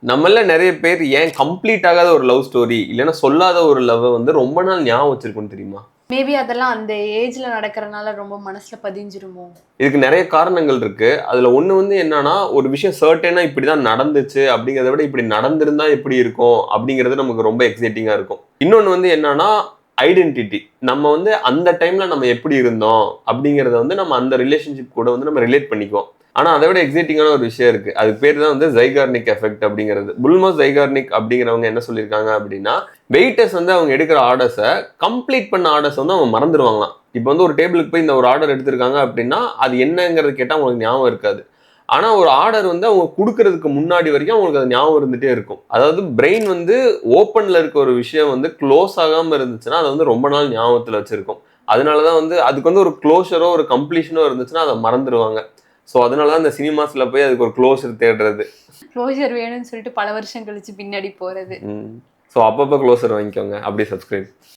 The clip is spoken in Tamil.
நம்மள நிறைய பேர் ஏன் கம்ப்ளீட் ஆகாத ஒரு லவ் ஸ்டோரி இல்லைன்னா சொல்லாத ஒரு லவ் வந்து ரொம்ப நாள் ஞாபகம் வச்சிருக்குன்னு தெரியுமா? மேபி அதெல்லாம் அந்த ஏஜ்ல நடக்கிறனால ரொம்ப மனசுல பதிஞ்சிருமோ? இதுக்கு நிறைய காரணங்கள் இருக்கு. அதுல ஒண்ணு வந்து என்னன்னா, ஒரு விஷயம் சர்டைனா இப்படிதான் நடந்துச்சு அப்படிங்கிறத விட இப்படி நடந்திருந்தா எப்படி இருக்கும் அப்படிங்கிறது நமக்கு ரொம்ப எக்ஸைட்டிங்கா இருக்கும். இன்னொன்னு வந்து என்னன்னா, ஐடென்டிட்டி. நம்ம வந்து அந்த டைம்ல நம்ம எப்படி இருந்தோம் அப்படிங்கிறத வந்து நம்ம அந்த ரிலேஷன்ஷிப் கூட வந்து நம்ம ரிலேட் பண்ணிக்குவோம். ஆனா அதை விட எக்ஸைட்டிங்கான ஒரு விஷயம் இருக்கு. அதுக்கு பேர் தான் வந்து ஜைகார்னிக் எஃபெக்ட் அப்படிங்கிறது. புல்மோஸ் ஜைகார்னிக் அப்படிங்கிறவங்க என்ன சொல்லியிருக்காங்க அப்படின்னா, வெயிட்டர்ஸ் வந்து அவங்க எடுக்கிற ஆர்டர்ஸை கம்ப்ளீட் பண்ண ஆர்டர்ஸ் வந்து அவங்க மறந்துடுவாங்களாம். இப்போ வந்து ஒரு டேபிளுக்கு போய் இந்த ஒரு ஆர்டர் எடுத்திருக்காங்க அப்படின்னா அது என்னங்கிறது கேட்டால் அவங்களுக்கு ஞாபகம் இருக்காது. ஆனால் ஒரு ஆர்டர் வந்து அவங்க கொடுக்கறதுக்கு முன்னாடி வரைக்கும் அவங்களுக்கு அது ஞாபகம் இருந்துகிட்டே இருக்கும். அதாவது பிரெயின் வந்து ஓப்பனில் இருக்க ஒரு விஷயம் வந்து க்ளோஸ் ஆகாமல் இருந்துச்சுன்னா அதை வந்து ரொம்ப நாள் ஞாபகத்தில் வச்சுருக்கும். அதனால தான் வந்து அதுக்கு வந்து ஒரு க்ளோஷரோ ஒரு கம்ப்ளீஷனோ இருந்துச்சுன்னா அதை மறந்துடுவாங்க. ஸோ அதனால தான் இந்த சினிமாஸில் போய் அதுக்கு ஒரு க்ளோஷர் தேடுறது. க்ளோஷர் வேணும்னு சொல்லிட்டு பல வருஷம் கழிச்சு பின்னாடி போறது. ஸோ அப்பப்போ க்ளோஷர் வாங்கிக்கோங்க. அப்படியே சப்ஸ்கிரைப்.